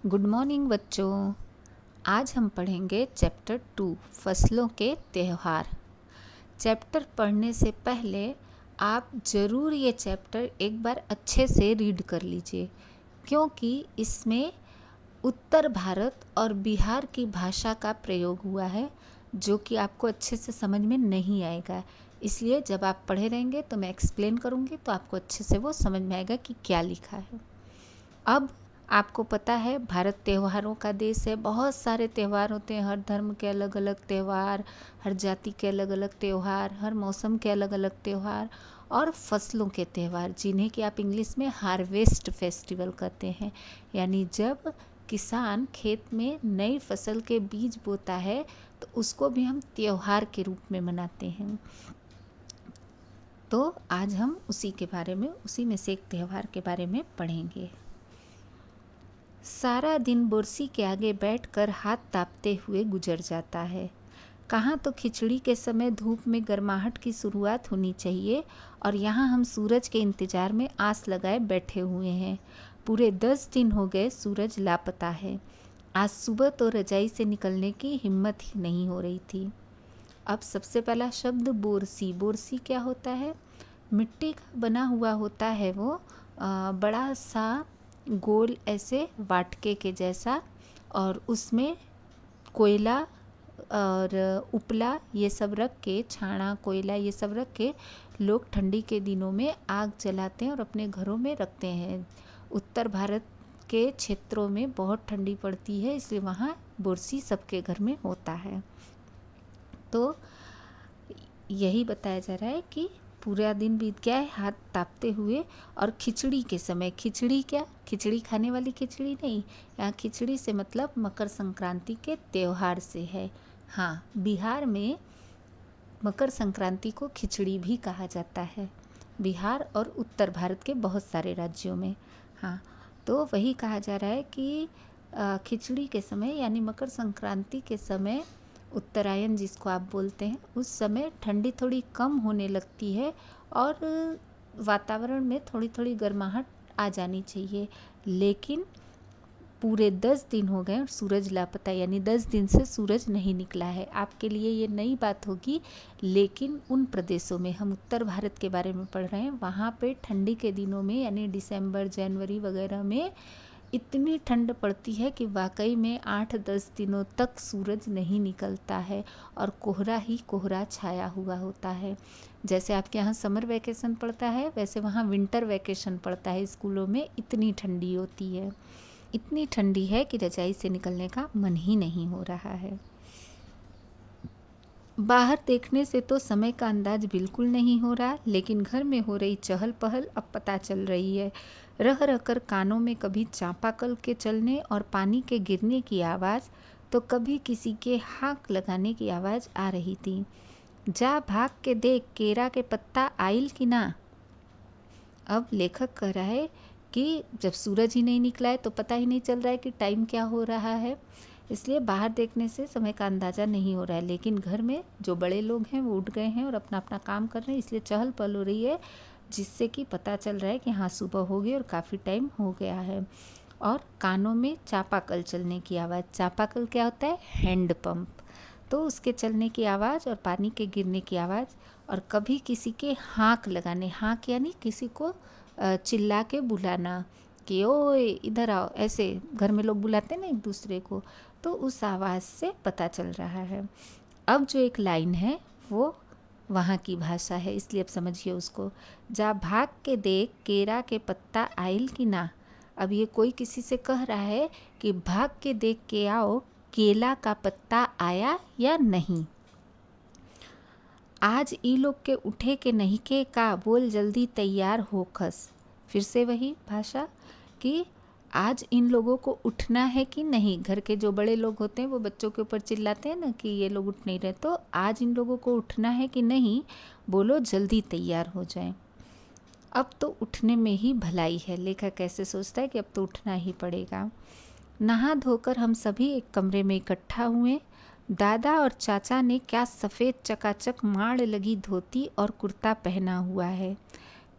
Good morning बच्चों। आज हम पढ़ेंगे चैप्टर 2 फसलों के त्यौहार। चैप्टर पढ़ने से पहले आप ज़रूर ये चैप्टर एक बार अच्छे से रीड कर लीजिए, क्योंकि इसमें उत्तर भारत और बिहार की भाषा का प्रयोग हुआ है जो कि आपको अच्छे से समझ में नहीं आएगा। इसलिए जब आप पढ़े रहेंगे तो मैं एक्सप्लेन करूँगी तो आपको अच्छे से वो समझ में आएगा कि क्या लिखा है। अब आपको पता है भारत त्योहारों का देश है। बहुत सारे त्यौहार होते हैं, हर धर्म के अलग अलग त्यौहार, हर जाति के अलग अलग त्यौहार, हर मौसम के अलग अलग त्यौहार और फसलों के त्यौहार, जिन्हें कि आप इंग्लिश में हार्वेस्ट फेस्टिवल कहते हैं। यानी जब किसान खेत में नई फसल के बीज बोता है तो उसको भी हम त्यौहार के रूप में मनाते हैं। तो आज हम उसी में से एक त्यौहार के बारे में पढ़ेंगे। सारा दिन बोरसी के आगे बैठकर हाथ तापते हुए गुजर जाता है। कहाँ तो खिचड़ी के समय धूप में गर्माहट की शुरुआत होनी चाहिए और यहाँ हम सूरज के इंतजार में आस लगाए बैठे हुए हैं। पूरे 10 दिन हो गए सूरज लापता है। आज सुबह तो रजाई से निकलने की हिम्मत ही नहीं हो रही थी। अब सबसे पहला शब्द बोरसी। बोरसी क्या होता है? मिट्टी का बना हुआ होता है वो, बड़ा सा गोल ऐसे वाटके के जैसा, और उसमें कोयला और उपला ये सब रख के, छाना कोयला ये सब रख के लोग ठंडी के दिनों में आग जलाते हैं और अपने घरों में रखते हैं। उत्तर भारत के क्षेत्रों में बहुत ठंडी पड़ती है, इसलिए वहाँ बोरसी सबके घर में होता है। तो यही बताया जा रहा है कि पूरा दिन बीत गया है हाथ तापते हुए, और खिचड़ी के समय, खिचड़ी क्या, खिचड़ी खाने वाली खिचड़ी नहीं, यहाँ खिचड़ी से मतलब मकर संक्रांति के त्यौहार से है। हाँ, बिहार में मकर संक्रांति को खिचड़ी भी कहा जाता है, बिहार और उत्तर भारत के बहुत सारे राज्यों में। हाँ, तो वही कहा जा रहा है कि खिचड़ी के समय यानी मकर संक्रांति के समय, उत्तरायण जिसको आप बोलते हैं, उस समय ठंडी थोड़ी कम होने लगती है और वातावरण में थोड़ी थोड़ी गर्माहट आ जानी चाहिए। लेकिन पूरे 10 दिन हो गए और सूरज लापता, यानी 10 दिन से सूरज नहीं निकला है। आपके लिए ये नई बात होगी, लेकिन उन प्रदेशों में, हम उत्तर भारत के बारे में पढ़ रहे हैं, वहाँ पे ठंडी के दिनों में यानी दिसंबर जनवरी वगैरह में इतनी ठंड पड़ती है कि वाकई में 8-10 दिनों तक सूरज नहीं निकलता है और कोहरा ही कोहरा छाया हुआ होता है। जैसे आपके यहाँ समर वैकेशन पड़ता है, वैसे वहाँ विंटर वैकेशन पड़ता है स्कूलों में। इतनी ठंडी होती है, इतनी ठंडी है कि रजाई से निकलने का मन ही नहीं हो रहा है। बाहर देखने से तो समय का अंदाज बिल्कुल नहीं हो रहा, लेकिन घर में हो रही चहल पहल अब पता चल रही है। रह रहकर कानों में कभी चापाकल के चलने और पानी के गिरने की आवाज़, तो कभी किसी के हाथ लगाने की आवाज़ आ रही थी। जा भाग के देख केरा के पत्ता आइल कि ना। अब लेखक कह रहा है कि जब सूरज ही नहीं निकला है तो पता ही नहीं चल रहा है कि टाइम क्या हो रहा है, इसलिए बाहर देखने से समय का अंदाज़ा नहीं हो रहा है। लेकिन घर में जो बड़े लोग हैं वो उठ गए हैं और अपना अपना काम कर रहे हैं, इसलिए चहल पहल हो रही है, जिससे कि पता चल रहा है कि हाँ, सुबह हो गई और काफ़ी टाइम हो गया है। और कानों में चापाकल चलने की आवाज़। चापाकल क्या होता है? Hand pump. तो उसके चलने की आवाज़ और पानी के गिरने की आवाज़, और कभी किसी के हाँक लगाने, हाँक यानी किसी को चिल्ला के बुलाना कि ओए इधर आओ, ऐसे घर में लोग बुलाते हैं ना एक दूसरे को, तो उस आवाज़ से पता चल रहा है। अब जो एक लाइन है वो वहाँ की भाषा है, इसलिए अब समझिए उसको। जा भाग के देख केरा के पत्ता आइल कि ना। अब ये कोई किसी से कह रहा है कि भाग के देख के आओ केला का पत्ता आया या नहीं। आज ई लोग के उठे के नहीं के का, बोल जल्दी तैयार हो खस। फिर से वही भाषा कि आज इन लोगों को उठना है कि नहीं। घर के जो बड़े लोग होते हैं वो बच्चों के ऊपर चिल्लाते हैं ना कि ये लोग उठ नहीं रहे, तो आज इन लोगों को उठना है कि नहीं, बोलो जल्दी तैयार हो जाएं। अब तो उठने में ही भलाई है। लेखक कैसे सोचता है कि अब तो उठना ही पड़ेगा। नहा धोकर हम सभी एक कमरे में इकट्ठा हुए। दादा और चाचा ने क्या सफ़ेद चकाचक माड़ लगी धोती और कुर्ता पहना हुआ है।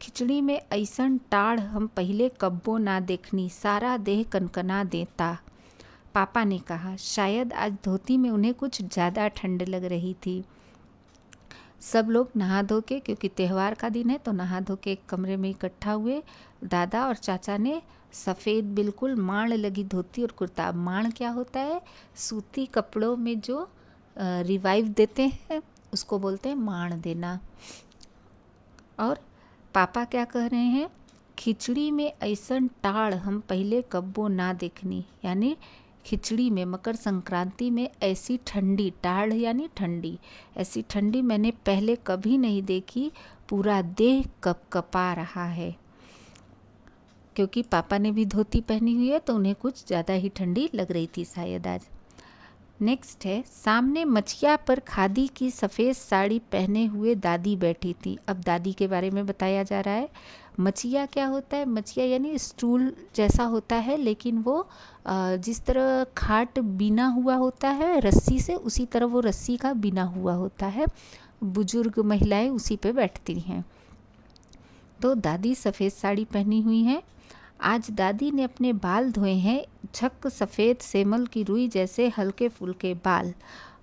खिचड़ी में ऐसन टाढ़ हम पहले कब्बो ना देखनी, सारा देह कनकना देता। पापा ने कहा। शायद आज धोती में उन्हें कुछ ज़्यादा ठंड लग रही थी। सब लोग नहा धो के, क्योंकि त्यौहार का दिन है तो नहा धो के एक कमरे में इकट्ठा हुए। दादा और चाचा ने सफ़ेद बिल्कुल माण लगी धोती और कुर्ता। माण क्या होता है? सूती कपड़ों में जो रिवाइव देते हैं उसको बोलते हैं माण देना। और पापा क्या कह रहे हैं? खिचड़ी में ऐसन टाड़ हम पहले कब्बो ना देखनी। यानी खिचड़ी में, मकर संक्रांति में ऐसी ठंडी, टाड़ यानी ठंडी, ऐसी ठंडी मैंने पहले कभी नहीं देखी। पूरा देह कपकपा रहा है। क्योंकि पापा ने भी धोती पहनी हुई है तो उन्हें कुछ ज़्यादा ही ठंडी लग रही थी शायद आज। नेक्स्ट है, सामने मचिया पर खादी की सफ़ेद साड़ी पहने हुए दादी बैठी थी। अब दादी के बारे में बताया जा रहा है। मचिया क्या होता है? मचिया यानी स्टूल जैसा होता है, लेकिन वो जिस तरह खाट बिना हुआ होता है रस्सी से, उसी तरह वो रस्सी का बिना हुआ होता है। बुजुर्ग महिलाएं उसी पे बैठती हैं। तो दादी सफ़ेद साड़ी पहनी हुई हैं। आज दादी ने अपने बाल धोए हैं, झक सफ़ेद सेमल की रुई जैसे हल्के फुल्के बाल।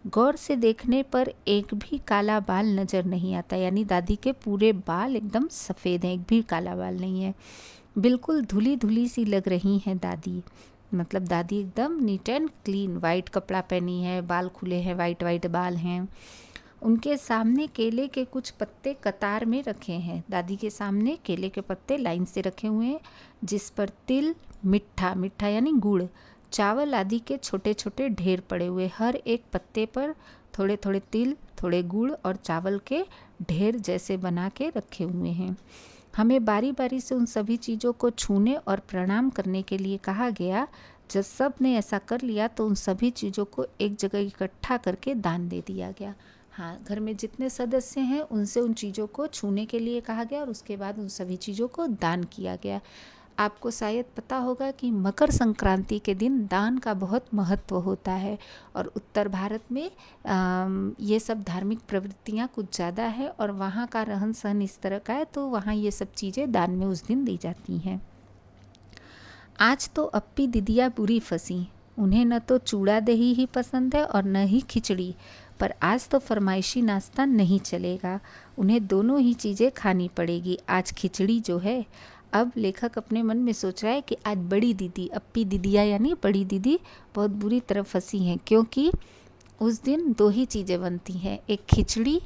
गौर से देखने पर एक भी काला बाल नज़र नहीं आता। यानी दादी के पूरे बाल एकदम सफ़ेद हैं, एक भी काला बाल नहीं है। बिल्कुल धुली धुली सी लग रही हैं दादी। मतलब दादी एकदम नीट एंड क्लीन, वाइट कपड़ा पहनी है, बाल खुले हैं, वाइट वाइट बाल हैं। उनके सामने केले के कुछ पत्ते कतार में रखे हैं। दादी के सामने केले के पत्ते लाइन से रखे हुए हैं, जिस पर तिल, मिठा, मिठा यानी गुड़, चावल आदि के छोटे छोटे ढेर पड़े हुए। हर एक पत्ते पर थोड़े थोड़े तिल, थोड़े गुड़ और चावल के ढेर जैसे बना के रखे हुए हैं। हमें बारी बारी से उन सभी चीज़ों को छूने और प्रणाम करने के लिए कहा गया। जब सब ने ऐसा कर लिया तो उन सभी चीज़ों को एक जगह इकट्ठा करके दान दे दिया गया। हाँ, घर में जितने सदस्य हैं उनसे उन चीज़ों को छूने के लिए कहा गया और उसके बाद उन सभी चीज़ों को दान किया गया। आपको शायद पता होगा कि मकर संक्रांति के दिन दान का बहुत महत्व होता है और उत्तर भारत में ये सब धार्मिक प्रवृत्तियाँ कुछ ज़्यादा है और वहाँ का रहन सहन इस तरह का है, तो वहाँ ये सब चीज़ें दान में उस दिन दी जाती हैं। आज तो अप्पी दीदिया बुरी फंसी। उन्हें न तो चूड़ा दही ही पसंद है और न ही खिचड़ी, पर आज तो फरमाइशी नाश्ता नहीं चलेगा। उन्हें दोनों ही चीज़ें खानी पड़ेगी। आज खिचड़ी जो है, अब लेखक अपने मन में सोच रहा है कि आज बड़ी दीदी, अप्पी दीदिया यानी बड़ी दीदी, बहुत बुरी तरह फंसी हैं, क्योंकि उस दिन दो ही चीज़ें बनती हैं, एक खिचड़ी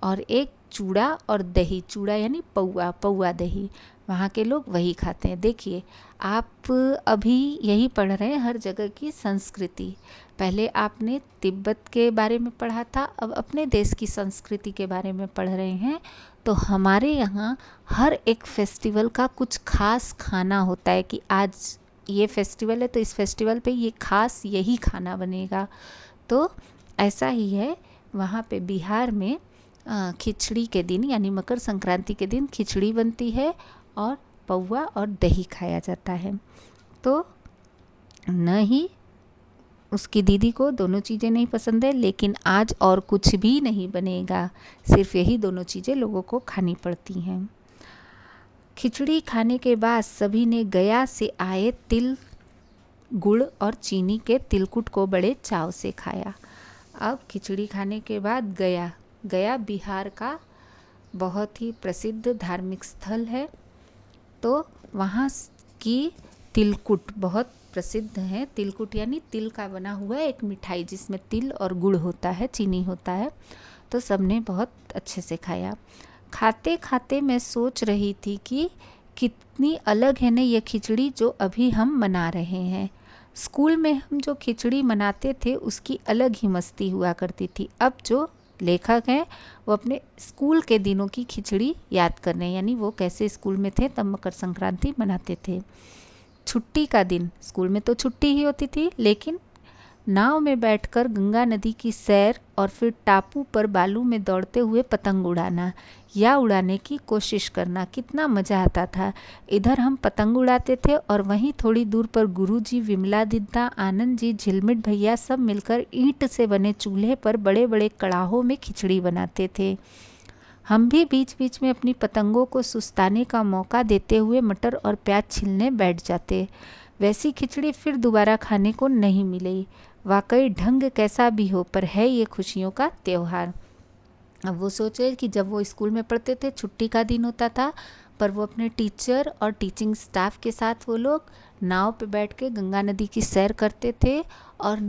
और एक चूड़ा और दही। चूड़ा यानी पौआ, पौआ दही, वहाँ के लोग वही खाते हैं। देखिए, आप अभी यही पढ़ रहे हैं हर जगह की संस्कृति। पहले आपने तिब्बत के बारे में पढ़ा था, अब अपने देश की संस्कृति के बारे में पढ़ रहे हैं। तो हमारे यहाँ हर एक फेस्टिवल का कुछ खास खाना होता है कि आज ये फेस्टिवल है तो इस फेस्टिवल पे ये खास यही खाना बनेगा। तो ऐसा ही है वहाँ पे बिहार में खिचड़ी के दिन यानी मकर संक्रांति के दिन खिचड़ी बनती है और पौआ और दही खाया जाता है। तो न ही उसकी दीदी को दोनों चीज़ें नहीं पसंद है, लेकिन आज और कुछ भी नहीं बनेगा, सिर्फ यही दोनों चीज़ें लोगों को खानी पड़ती हैं। खिचड़ी खाने के बाद सभी ने गया से आए तिल, गुड़ और चीनी के तिलकुट को बड़े चाव से खाया। अब खिचड़ी खाने के बाद गया, गया बिहार का बहुत ही प्रसिद्ध धार्मिक स्थल है। तो वहाँ की तिलकुट बहुत प्रसिद्ध है। तिलकुट यानी तिल का बना हुआ एक मिठाई जिसमें तिल और गुड़ होता है, चीनी होता है। तो सबने बहुत अच्छे से खाया। खाते खाते मैं सोच रही थी कि कितनी अलग है ना ये खिचड़ी जो अभी हम मना रहे हैं। स्कूल में हम जो खिचड़ी मनाते थे उसकी अलग ही मस्ती हुआ करती थी। अब जो लेखक हैं वो अपने स्कूल के दिनों की खिचड़ी याद कर रहे हैं, यानी वो कैसे स्कूल में थे तब मकर संक्रांति मनाते थे। छुट्टी का दिन, स्कूल में तो छुट्टी ही होती थी, लेकिन नाव में बैठकर गंगा नदी की सैर और फिर टापू पर बालू में दौड़ते हुए पतंग उड़ाना या उड़ाने की कोशिश करना, कितना मज़ा आता था। इधर हम पतंग उड़ाते थे और वहीं थोड़ी दूर पर गुरुजी, विमला दीदा, आनंद जी, झिलमिट भैया सब मिलकर ईंट से बने चूल्हे पर बड़े बड़े कड़ाहों में खिचड़ी बनाते थे। हम भी बीच बीच में अपनी पतंगों को सुस्ताने का मौका देते हुए मटर और प्याज छीलने बैठ जाते। वैसी खिचड़ी फिर दोबारा खाने को नहीं मिली। वाकई ढंग कैसा भी हो, पर है ये खुशियों का त्यौहार। अब वो सोच रहे कि जब वो स्कूल में पढ़ते थे, छुट्टी का दिन होता था, पर वो अपने टीचर और टीचिंग स्टाफ के साथ वो लोग नाव पे बैठ के गंगा नदी की सैर करते थे। और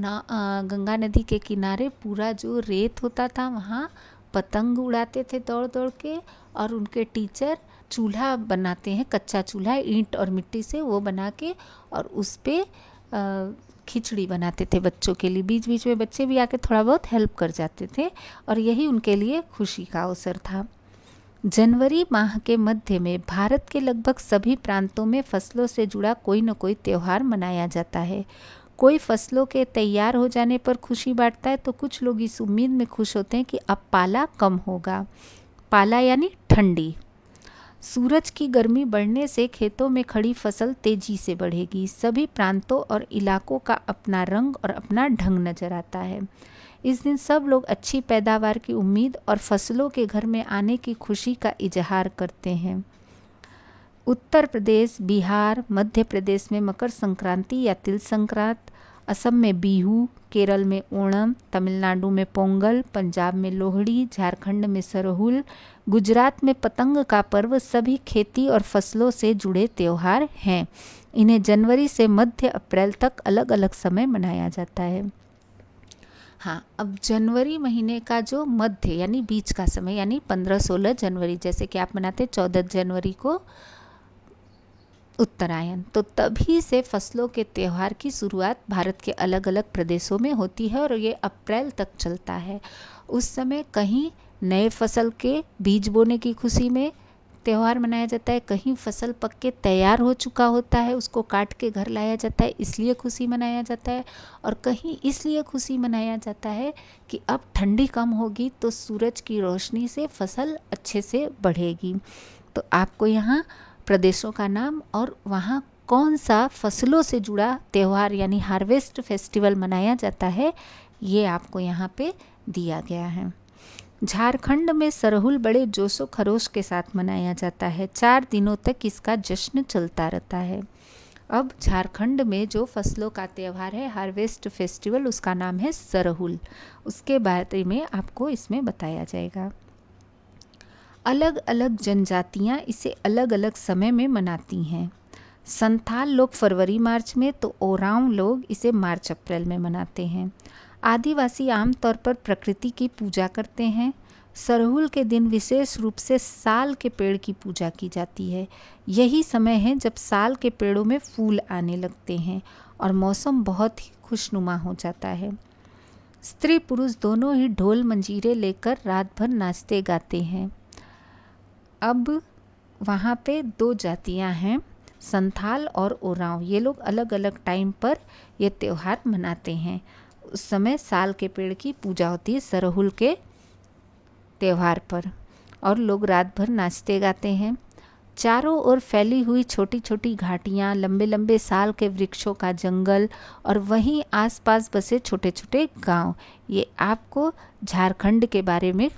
गंगा नदी के किनारे पूरा जो रेत होता था वहाँ पतंग उड़ाते थे दौड़ दौड़ के। और उनके टीचर चूल्हा बनाते हैं, कच्चा चूल्हा ईंट और मिट्टी से वो बना के, और उस पर खिचड़ी बनाते थे बच्चों के लिए। बीच बीच में बच्चे भी आके थोड़ा बहुत हेल्प कर जाते थे, और यही उनके लिए खुशी का अवसर था। जनवरी माह के मध्य में भारत के लगभग सभी प्रांतों में फसलों से जुड़ा कोई न कोई त्यौहार मनाया जाता है। कोई फसलों के तैयार हो जाने पर खुशी बांटता है, तो कुछ लोग इस उम्मीद में खुश होते हैं कि अब पाला कम होगा। पाला यानी ठंडी। सूरज की गर्मी बढ़ने से खेतों में खड़ी फसल तेजी से बढ़ेगी। सभी प्रांतों और इलाकों का अपना रंग और अपना ढंग नजर आता है। इस दिन सब लोग अच्छी पैदावार की उम्मीद और फसलों के घर में आने की खुशी का इजहार करते हैं। उत्तर प्रदेश, बिहार, मध्य प्रदेश में मकर संक्रांति या तिल संक्रांत, असम में बिहू, केरल में ओणम, तमिलनाडु में पोंगल, पंजाब में लोहड़ी, झारखंड में सरहुल, गुजरात में पतंग का पर्व सभी खेती और फसलों से जुड़े त्यौहार हैं। इन्हें जनवरी से मध्य अप्रैल तक अलग अलग समय मनाया जाता है। हाँ, अब जनवरी महीने का जो मध्य यानी बीच का समय यानी 15-16 जनवरी, जैसे कि आप मनाते 14 जनवरी को उत्तरायण, तो तभी से फसलों के त्यौहार की शुरुआत भारत के अलग अलग प्रदेशों में होती है और ये अप्रैल तक चलता है। उस समय कहीं नए फसल के बीज बोने की खुशी में त्यौहार मनाया जाता है, कहीं फसल पक के तैयार हो चुका होता है, उसको काट के घर लाया जाता है, इसलिए खुशी मनाया जाता है। और कहीं इसलिए खुशी मनाया जाता है कि अब ठंडी कम होगी तो सूरज की रोशनी से फसल अच्छे से बढ़ेगी। तो आपको यहाँ प्रदेशों का नाम और वहाँ कौन सा फसलों से जुड़ा त्यौहार यानी हार्वेस्ट फेस्टिवल मनाया जाता है, ये आपको यहाँ पे दिया गया है। झारखंड में सरहुल बड़े जोशो खरोश के साथ मनाया जाता है। 4 दिनों तक इसका जश्न चलता रहता है। अब झारखंड में जो फसलों का त्यौहार है हार्वेस्ट फेस्टिवल, उसका नाम है सरहुल। उसके बारे में आपको इसमें बताया जाएगा। अलग अलग जनजातियाँ इसे अलग अलग समय में मनाती हैं। संथाल लोग फरवरी मार्च में, तो ओरांव लोग इसे मार्च अप्रैल में मनाते हैं। आदिवासी आमतौर पर प्रकृति की पूजा करते हैं। सरहुल के दिन विशेष रूप से साल के पेड़ की पूजा की जाती है। यही समय है जब साल के पेड़ों में फूल आने लगते हैं और मौसम बहुत ही खुशनुमा हो जाता है। स्त्री पुरुष दोनों ही ढोल मंजीरे लेकर रात भर नाचते गाते हैं। अब वहाँ पे 2 जातियाँ हैं, संथाल और ओरांव। ये लोग अलग अलग टाइम पर ये त्यौहार मनाते हैं। उस समय साल के पेड़ की पूजा होती है सरहुल के त्यौहार पर, और लोग रात भर नाचते गाते हैं। चारों ओर फैली हुई छोटी छोटी घाटियाँ, लंबे लंबे साल के वृक्षों का जंगल और वहीं आसपास बसे छोटे छोटे गांव, ये आपको झारखंड के बारे में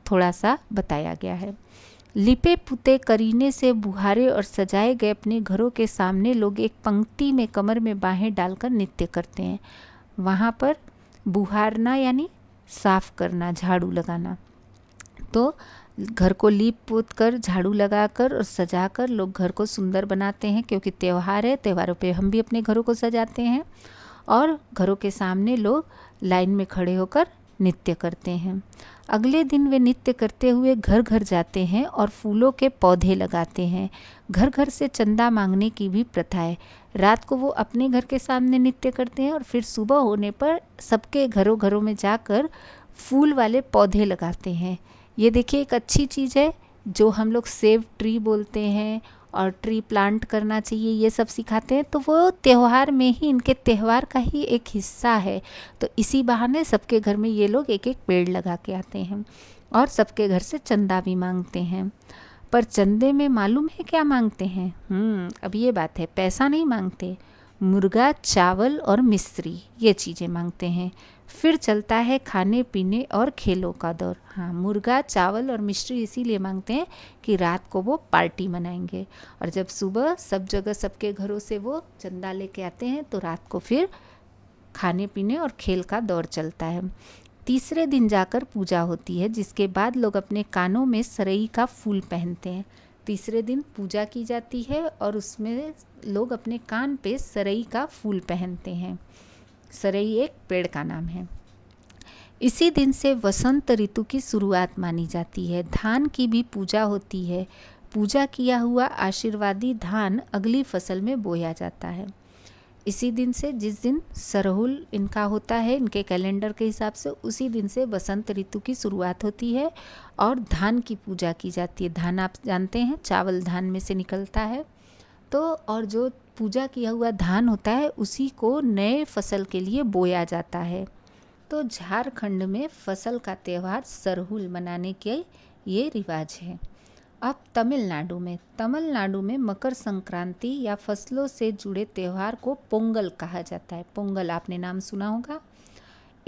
थोड़ा सा बताया गया है। लिपे पुते करीने से बुहारे और सजाए गए अपने घरों के सामने लोग एक पंक्ति में कमर में बाहें डालकर नृत्य करते हैं। वहाँ पर बुहारना यानी साफ करना, झाड़ू लगाना। तो घर को लीप पोत कर, झाड़ू लगाकर और सजाकर लोग घर को सुंदर बनाते हैं, क्योंकि त्यौहार है। त्योहारों पे हम भी अपने घरों को सजाते हैं और घरों के सामने लोग लाइन में खड़े होकर नृत्य करते हैं। अगले दिन वे नृत्य करते हुए घर घर जाते हैं और फूलों के पौधे लगाते हैं। घर घर से चंदा मांगने की भी प्रथा है। रात को वो अपने घर के सामने नृत्य करते हैं और फिर सुबह होने पर सबके घरों घरों में जाकर फूल वाले पौधे लगाते हैं। ये देखिए एक अच्छी चीज़ है, जो हम लोग सेव ट्री बोलते हैं और ट्री प्लांट करना चाहिए, ये सब सिखाते हैं। तो वो त्यौहार में ही, इनके त्यौहार का ही एक हिस्सा है। तो इसी बहाने सबके घर में ये लोग एक एक पेड़ लगा के आते हैं और सबके घर से चंदा भी मांगते हैं। पर चंदे में मालूम है क्या मांगते हैं? अब ये बात है, पैसा नहीं मांगते, मुर्गा, चावल और मिश्री, ये चीज़ें मांगते हैं। फिर चलता है खाने पीने और खेलों का दौर। हाँ, मुर्गा, चावल और मिश्री इसीलिए मांगते हैं कि रात को वो पार्टी मनाएंगे, और जब सुबह सब जगह सबके घरों से वो चंदा लेके आते हैं तो रात को फिर खाने पीने और खेल का दौर चलता है। तीसरे दिन जाकर पूजा होती है, जिसके बाद लोग अपने कानों में सरई का फूल पहनते हैं। तीसरे दिन पूजा की जाती है और उसमें लोग अपने कान पे सरई का फूल पहनते हैं। सरई एक पेड़ का नाम है। इसी दिन से वसंत ऋतु की शुरुआत मानी जाती है। धान की भी पूजा होती है। पूजा किया हुआ आशीर्वादी धान अगली फसल में बोया जाता है। इसी दिन से, जिस दिन सरहुल इनका होता है इनके कैलेंडर के हिसाब से, उसी दिन से वसंत ऋतु की शुरुआत होती है और धान की पूजा की जाती है। धान आप जानते हैं, चावल धान में से निकलता है, तो और जो पूजा किया हुआ धान होता है उसी को नए फसल के लिए बोया जाता है। तो झारखंड में फसल का त्यौहार सरहुल मनाने के ये रिवाज है। अब तमिलनाडु में मकर संक्रांति या फसलों से जुड़े त्यौहार को पोंगल कहा जाता है। पोंगल आपने नाम सुना होगा।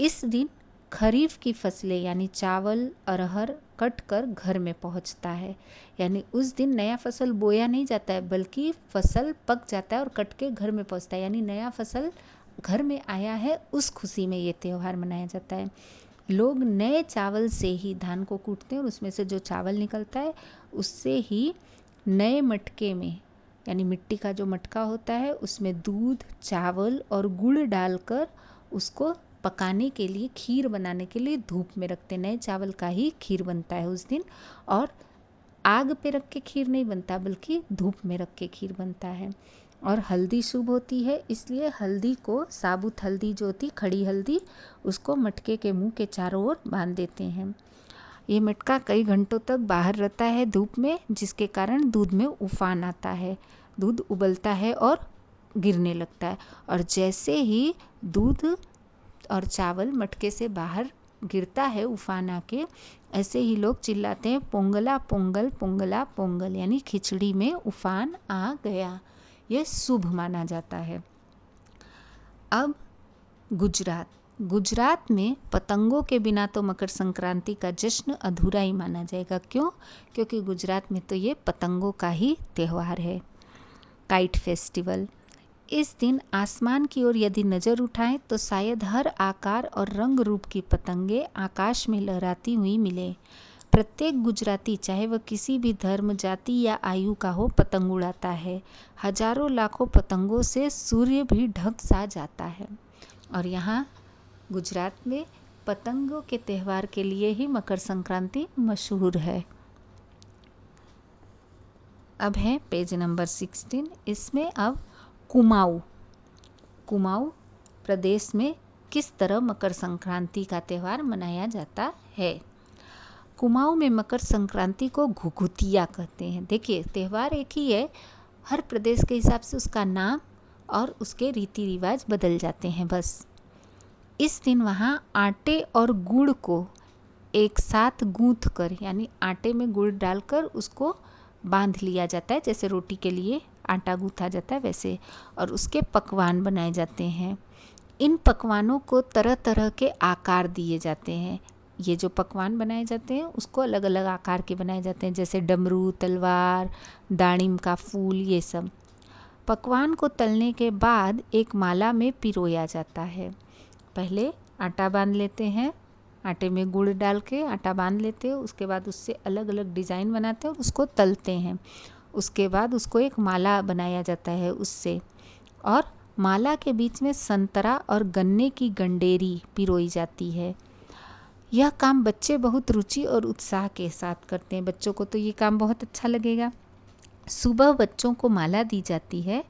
इस दिन खरीफ की फसलें यानी चावल, अरहर कट कर घर में पहुंचता है। यानी उस दिन नया फसल बोया नहीं जाता है, बल्कि फसल पक जाता है और कट के घर में पहुंचता है। यानी नया फसल घर में आया है, उस खुशी में ये त्यौहार मनाया जाता है। लोग नए चावल से ही धान को कूटते हैं और उसमें से जो चावल निकलता है उससे ही नए मटके में, यानी मिट्टी का जो मटका होता है उसमें दूध, चावल और गुड़ डालकर उसको पकाने के लिए, खीर बनाने के लिए धूप में रखते हैं। नए चावल का ही खीर बनता है उस दिन, और आग पे रख के खीर नहीं बनता बल्कि धूप में रख के खीर बनता है। और हल्दी शुभ होती है, इसलिए हल्दी को, साबुत हल्दी जो होती, खड़ी हल्दी, उसको मटके के मुंह के चारों ओर बांध देते हैं। ये मटका कई घंटों तक बाहर रहता है धूप में, जिसके कारण दूध में उफान आता है, दूध उबलता है और गिरने लगता है। और जैसे ही दूध और चावल मटके से बाहर गिरता है उफान आके, ऐसे ही लोग चिल्लाते हैं पोंगला पोंगल, पोंगला पोंगल, यानी खिचड़ी में उफान आ गया। ये शुभ माना जाता है। अब गुजरात में पतंगों के बिना तो मकर संक्रांति का जश्न अधूरा ही माना जाएगा। क्यों? क्योंकि गुजरात में तो ये पतंगों का ही त्यौहार है, काइट फेस्टिवल। इस दिन आसमान की ओर यदि नज़र उठाएं तो शायद हर आकार और रंग रूप की पतंगे आकाश में लहराती हुई मिले। प्रत्येक गुजराती, चाहे वह किसी भी धर्म, जाति या आयु का हो, पतंग उड़ाता है। हजारों लाखों पतंगों से सूर्य भी ढक सा जाता है। और यहाँ गुजरात में पतंगों के त्यौहार के लिए ही मकर संक्रांति मशहूर है। अब है पेज नंबर 16। इसमें अब कुमाऊं प्रदेश में किस तरह मकर संक्रांति का त्यौहार मनाया जाता है। कुमाऊं में मकर संक्रांति को घुघुतिया कहते हैं। देखिए, त्यौहार एक ही है, हर प्रदेश के हिसाब से उसका नाम और उसके रीति रिवाज बदल जाते हैं बस। इस दिन वहाँ आटे और गुड़ को एक साथ गूंथ कर, यानी आटे में गुड़ डालकर उसको बांध लिया जाता है, जैसे रोटी के लिए आटा गूंथा जाता है वैसे, और उसके पकवान बनाए जाते हैं। इन पकवानों को तरह तरह के आकार दिए जाते हैं। ये जो पकवान बनाए जाते हैं उसको अलग अलग आकार के बनाए जाते हैं, जैसे डमरू, तलवार, दानिम का फूल, ये सब। पकवान को तलने के बाद एक माला में पिरोया जाता है। पहले आटा बांध लेते हैं, आटे में गुड़ डाल के आटा बांध लेते हैं, उसके बाद उससे अलग अलग डिज़ाइन बनाते हैं और उसको तलते हैं। उसके बाद उसको एक माला बनाया जाता है उससे, और माला के बीच में संतरा और गन्ने की गंडेरी पिरोई जाती है। यह काम बच्चे बहुत रुचि और उत्साह के साथ करते हैं। बच्चों को तो ये काम बहुत अच्छा लगेगा। सुबह बच्चों को माला दी जाती है।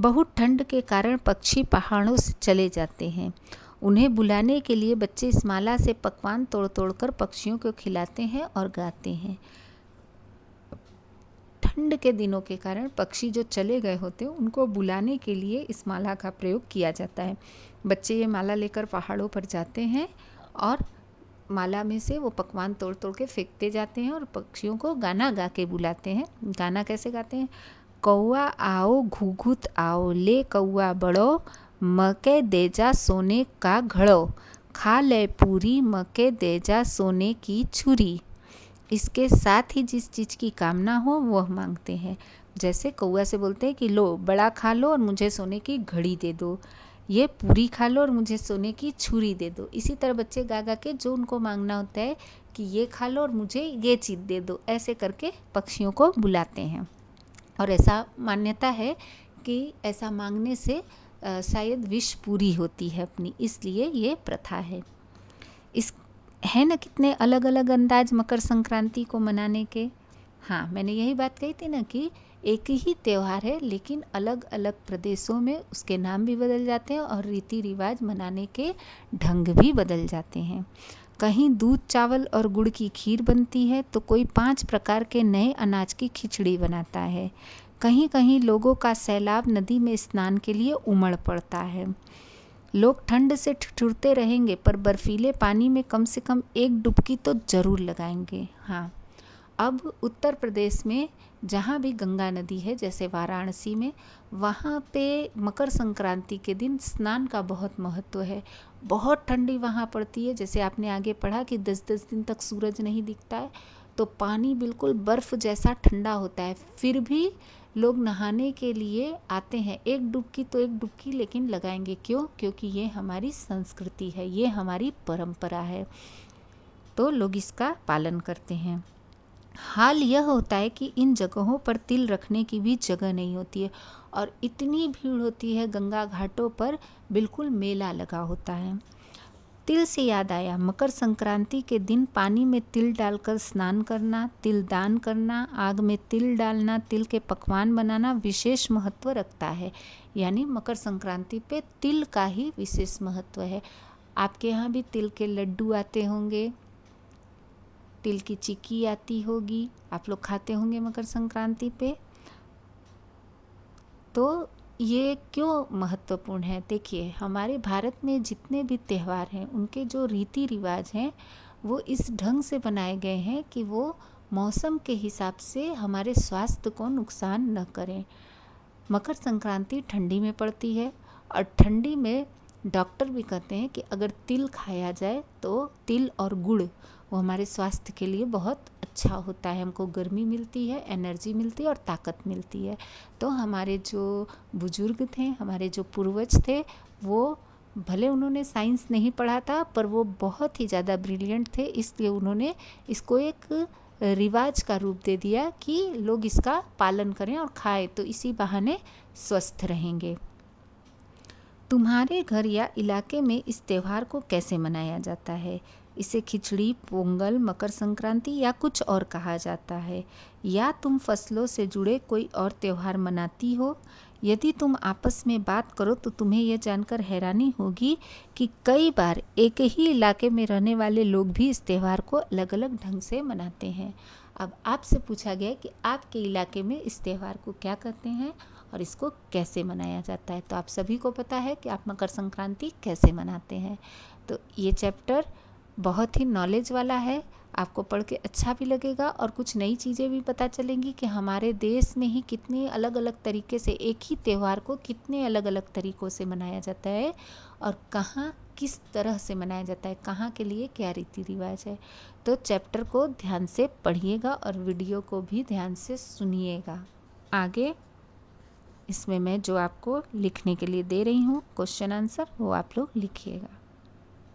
बहुत ठंड के कारण पक्षी पहाड़ों से चले जाते हैं। उन्हें बुलाने के लिए बच्चे इस माला से पकवान तोड़ तोड़ कर पक्षियों को खिलाते हैं और गाते हैं। ठंड के दिनों के कारण पक्षी जो चले गए होते हैं उनको बुलाने के लिए इस माला का प्रयोग किया जाता है। बच्चे ये माला लेकर पहाड़ों पर जाते हैं और माला में से वो पकवान तोड़ तोड़ के फेंकते जाते हैं और पक्षियों को गाना गा के बुलाते हैं। गाना कैसे गाते हैं? कौआ आओ घुघुत आओ, ले कौआ बड़ो, मके देजा सोने का घड़ो, खा ले पूरी मके देजा सोने की छुरी। इसके साथ ही जिस चीज़ की कामना हो वह मांगते हैं। जैसे कौआ से बोलते हैं कि लो बड़ा खा लो और मुझे सोने की घड़ी दे दो, ये पूरी खा लो और मुझे सोने की छुरी दे दो। इसी तरह बच्चे गा गा के जो उनको मांगना होता है कि ये खा लो और मुझे ये चीज़ दे दो, ऐसे करके पक्षियों को बुलाते हैं। और ऐसा मान्यता है कि ऐसा मांगने से शायद विश पूरी होती है अपनी, इसलिए ये प्रथा है। इस है ना कितने अलग अलग अंदाज मकर संक्रांति को मनाने के। हाँ, मैंने यही बात कही थी ना कि एक ही त्यौहार है लेकिन अलग अलग प्रदेशों में उसके नाम भी बदल जाते हैं और रीति रिवाज मनाने के ढंग भी बदल जाते हैं। कहीं दूध चावल और गुड़ की खीर बनती है तो कोई 5 प्रकार के नए अनाज की खिचड़ी बनाता है। कहीं कहीं लोगों का सैलाब नदी में स्नान के लिए उमड़ पड़ता है। लोग ठंड से ठिठुरते रहेंगे पर बर्फीले पानी में कम से कम एक डुबकी तो ज़रूर लगाएंगे। हाँ, अब उत्तर प्रदेश में जहाँ भी गंगा नदी है, जैसे वाराणसी में, वहाँ पे मकर संक्रांति के दिन स्नान का बहुत महत्व है। बहुत ठंडी वहाँ पड़ती है, जैसे आपने आगे पढ़ा कि 10-10 दिन तक सूरज नहीं दिखता है, तो पानी बिल्कुल बर्फ़ जैसा ठंडा होता है। फिर भी लोग नहाने के लिए आते हैं। एक डुबकी तो एक डुबकी लेकिन लगाएंगे। क्यों? क्योंकि ये हमारी संस्कृति है, ये हमारी परंपरा है, तो लोग इसका पालन करते हैं। हाल यह होता है कि इन जगहों पर तिल रखने की भी जगह नहीं होती है और इतनी भीड़ होती है गंगा घाटों पर, बिल्कुल मेला लगा होता है। तिल से याद आया, मकर संक्रांति के दिन पानी में तिल डालकर स्नान करना, तिल दान करना, आग में तिल डालना, तिल के पकवान बनाना विशेष महत्व रखता है। यानी मकर संक्रांति पे तिल का ही विशेष महत्व है। आपके यहाँ भी तिल के लड्डू आते होंगे, तिल की चिक्की आती होगी, आप लोग खाते होंगे मकर संक्रांति पे। तो ये क्यों महत्वपूर्ण है? देखिए, हमारे भारत में जितने भी त्यौहार हैं उनके जो रीति रिवाज हैं वो इस ढंग से बनाए गए हैं कि वो मौसम के हिसाब से हमारे स्वास्थ्य को नुकसान न करें। मकर संक्रांति ठंडी में पड़ती है और ठंडी में डॉक्टर भी कहते हैं कि अगर तिल खाया जाए तो तिल और गुड़ वो हमारे स्वास्थ्य के लिए बहुत अच्छा होता है। हमको गर्मी मिलती है, एनर्जी मिलती है और ताकत मिलती है। तो हमारे जो बुजुर्ग थे, हमारे जो पूर्वज थे, वो भले उन्होंने साइंस नहीं पढ़ा था पर वो बहुत ही ज़्यादा ब्रिलियंट थे, इसलिए उन्होंने इसको एक रिवाज का रूप दे दिया कि लोग इसका पालन करें और खाएं तो इसी बहाने स्वस्थ रहेंगे। तुम्हारे घर या इलाके में इस त्यौहार को कैसे मनाया जाता है? इसे खिचड़ी, पोंगल, मकर संक्रांति या कुछ और कहा जाता है? या तुम फसलों से जुड़े कोई और त्यौहार मनाती हो? यदि तुम आपस में बात करो तो तुम्हें यह जानकर हैरानी होगी कि कई बार एक ही इलाके में रहने वाले लोग भी इस त्यौहार को अलग अलग ढंग से मनाते हैं। अब आपसे पूछा गया कि आपके इलाके में इस त्यौहार को क्या कहते हैं और इसको कैसे मनाया जाता है। तो आप सभी को पता है कि आप मकर संक्रांति कैसे मनाते हैं। तो ये चैप्टर बहुत ही नॉलेज वाला है, आपको पढ़ के अच्छा भी लगेगा और कुछ नई चीज़ें भी पता चलेंगी कि हमारे देश में ही कितने अलग अलग तरीके से एक ही त्यौहार को कितने अलग अलग तरीक़ों से मनाया जाता है और कहाँ किस तरह से मनाया जाता है, कहाँ के लिए क्या रीति रिवाज है। तो चैप्टर को ध्यान से पढ़िएगा और वीडियो को भी ध्यान से सुनिएगा। आगे इसमें मैं जो आपको लिखने के लिए दे रही हूँ क्वेश्चन आंसर, वो आप लोग लिखिएगा।